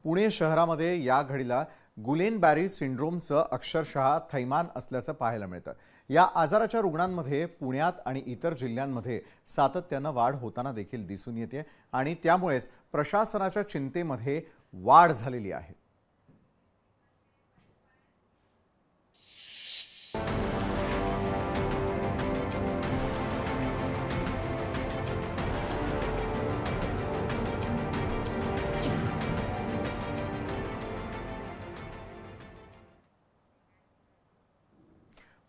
पुणे शहरामध्ये या घडीला गुलेन बॅरी सिंड्रोमचं अक्षरशः थैमान असल्याचं पाहायला मिळतं। या आजाराच्या रुग्णांमध्ये पुण्यात आणि इतर जिल्ह्यांमध्ये सातत्यानं वाढ होताना देखील दिसून येते आणि त्यामुळेच प्रशासनाच्या चिंतेमध्ये वाढ झालेली आहे।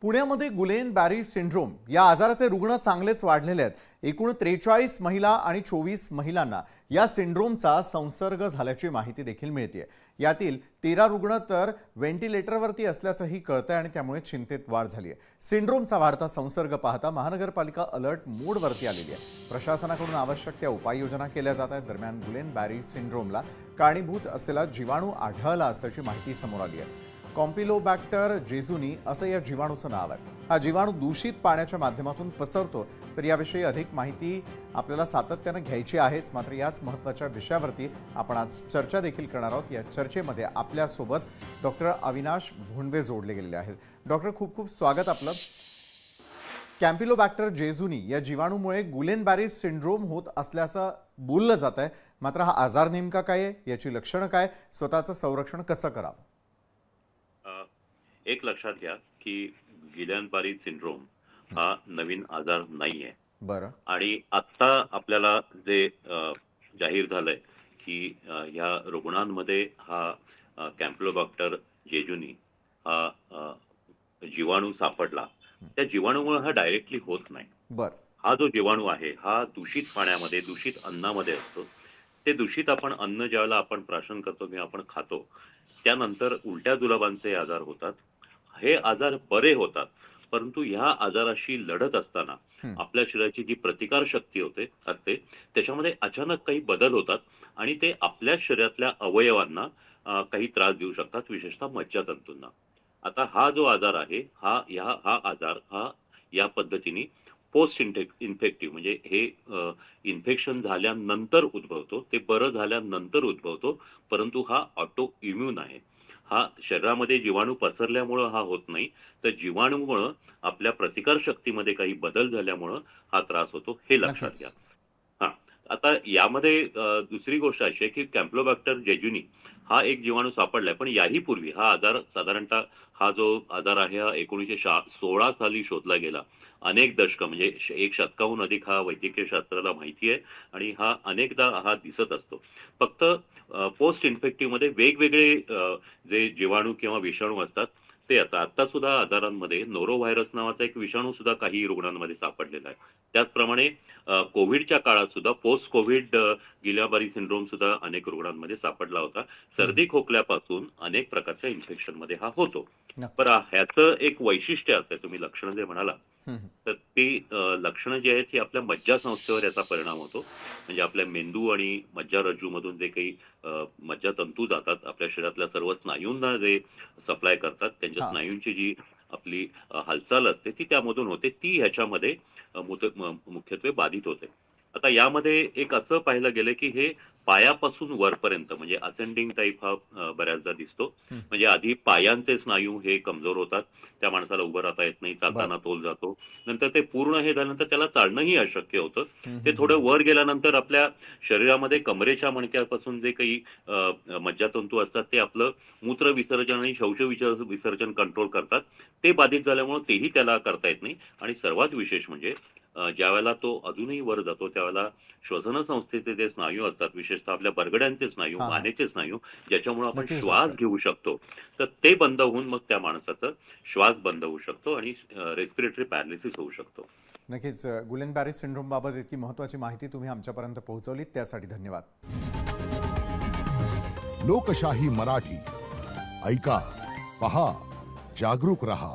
पुण्यामध्ये गुलेन बॅरी सिंड्रोम या आजाराचे रुग्ण चांगलेच वाढलेले आहेत। एकूण 43 महिला आणि 24 महिलांना या सिंड्रोमचा संसर्ग झाल्याची माहिती देखील मिळते। यातील 13 रुग्ण तर व्हेंटिलेटरवरती असल्याचंही कळतंय आणि त्यामुळे चिंतेत वाढ झाली आहे। सिंड्रोमचा वाढता संसर्ग पाहता महानगरपालिका अलर्ट मोडवरती आलेली आहे। प्रशासनाकडून आवश्यक त्या उपाययोजना केल्या जात आहेत। दरम्यान गुलेन बॅरी सिंड्रोमला कारणीभूत असलेला जीवाणू आढळला असल्याची माहिती समोर आली आहे। कॉम्पिलोबॅक्टर जेजुनी असं या जीवाणूचं नाव आहे। हा जीवाणू दूषित पाण्याच्या माध्यमातून पसरतो, तर याविषयी अधिक माहिती आपल्याला सातत्याने घ्यायची आहेच। मात्र याच महत्त्वाच्या विषयावरती आपण आज चर्चा देखील करणार आहोत। या चर्चेमध्ये आपल्यासोबत डॉक्टर अविनाश भोंडवे जोडले गेलेले आहेत। डॉक्टर, खूप खूप स्वागत आपलं। कॅम्पिलोबॅक्टर जेजुनी या जीवाणूमुळे गुलेन बॅरी सिंड्रोम होत असल्याचं बोललं जात आहे। मात्र हा आजार नेमका काय आहे, याची लक्षणं काय, स्वतःचं संरक्षण कसं करावं? एक लक्षात घ्या की गिल्यान बॅरी सिंड्रोम हा नवीन आजार नाहीये। बरं। आणि आता आपल्याला जे जाहीर झालंय की या रुग्णांमध्ये हा कॅम्पिलोबॅक्टर जेजुनी हा जीवाणू सापडला। त्या जीवाणूमुळे हा डायरेक्टली होत नाही। बरं। हा जो जीवाणू आहे हा दूषित पाण्यामध्ये, दूषित अन्नामध्ये असतो। ते दूषित अन्न ज्यावेळेला आपण प्राशन करतो किंवा आपण खातो, त्यानंतर उलट्या जुलाबांचे आजार होतात। हे आजार बरे होतात, परंतु ह्या आजाराशी लढत असताना आपल्या शरीराची जी प्रतिकार शक्ती असते त्याच्यामध्ये अचानक काही बदल होतात आणि ते आपल्या शरीरातल्या अवयवांना काही त्रास देऊ शकतात, विशेषतः मज्जातंतूंना। आता हा जो आजार आहे हा आजार या पद्धतीने पोस्ट इन्फेक्टिव्ह म्हणजे हे इन्फेक्शन झाल्यानंतर उद्भवतो, ते बरं झाल्यानंतर उद्भवतो, परंतु हा ऑटो इम्यून आहे। हा शरीरामध्ये जीवाणू पसरल्यामुळे हा होत नाही, तर जीवाणूमुळे आपल्या प्रतिकार शक्तीमध्ये काही बदल झाल्यामुळे हा त्रास होतो, हे लक्षात घ्या। हां, आता यामध्ये दुसरी गोष्ट अशी आहे की कॅम्पिलोबॅक्टर जेजुनी हा एक जीवाणू सापडलाय, पण याही पूर्वी हा आजार साधारणतः हा जो आजार आहे हा 1916 साली शोधला गेला। अनेक दशक म्हणजे एक शतकाहून अधिक हा वैद्यकीय शास्त्राला माहिती आहे आणि हा अनेकदा हा दिसत असतो। फक्त पोस्ट इन्फेक्टिव्ह मध्ये वेगवेगळे जे जीवाणू किंवा विषाणू असतात ते आता सुद्धा आजारांमध्ये नोरो व्हायरस नावाचा एक विषाणू सुद्धा काही रुग्णांमध्ये सापडलेला आहे। त्याचप्रमाणे कोविडच्या काळात सुद्धा पोस्ट कोविड गिल्या बॅरी सिंड्रोम सुद्धा अनेक रुग्णांमध्ये सापडला होता। सर्दी खोकल्यापासून अनेक प्रकारच्या इन्फेक्शन मध्ये हा होतो। पण ह्याचं एक वैशिष्ट्य असतं, तुम्ही लक्षणं जे म्हणाला तर ती लक्षणं जी आहेत ती आपल्या मज्जासंस्थेवर याचा परिणाम होतो। म्हणजे आपल्या मेंदू आणि मज्जारज्जूमधून जे काही मज्जातंतू जातात, आपल्या शरीरातल्या सर्व स्नायूंना जे सप्लाय करतात, त्यांच्या स्नायूंची जी आपली हालचाल असते ती त्यामधून होते, ती ह्याच्यामध्ये मुख्यत्वे बाधित होते। आता यामध्ये एक असं पाहिलं गेलं की हे पायापासून वरपर्यंत म्हणजे असेंडिंग टाईप हा बऱ्याचदा दिसतो। म्हणजे आधी पायांचे स्नायू हे कमजोर होतात, त्या माणसाला उभं राहता येत नाही, चालताना तोल जातो। नंतर ते पूर्ण हे झाल्यानंतर त्याला चालणंही अशक्य होतं। ते थोडं वर गेल्यानंतर आपल्या शरीरामध्ये कमरेच्या मणक्यापासून जे काही मज्जातंतू असतात ते आपलं मूत्र विसर्जन आणि शौच विसर्जन कंट्रोल करतात, ते बाधित झाल्यामुळे तेही त्याला करता येत नाही। आणि सर्वात विशेष म्हणजे ज्यावेळेला तो अजूनही वर जातो त्यावेळेला श्वसन संस्थेचे जे स्नायू असतात, विशेषतः आपल्या बरगड्यांचे स्नायू, मानेचे स्नायू, ज्याच्यामुळे आपण श्वास घेऊ शकतो, तर ते बंद होऊन मग त्या माणसाचा श्वास बंद होऊ शकतो आणि रेस्पिरेटरी पॅरालिसिस होऊ शकतो। नक्कीच गुलेन बॅरी सिंड्रोम बाबत इतकी महत्त्वाची माहिती तुम्ही आमच्यापर्यंत पोहोचवली, त्यासाठी धन्यवाद। लोकशाही मराठी ऐका, पहा, जागरूक रहा।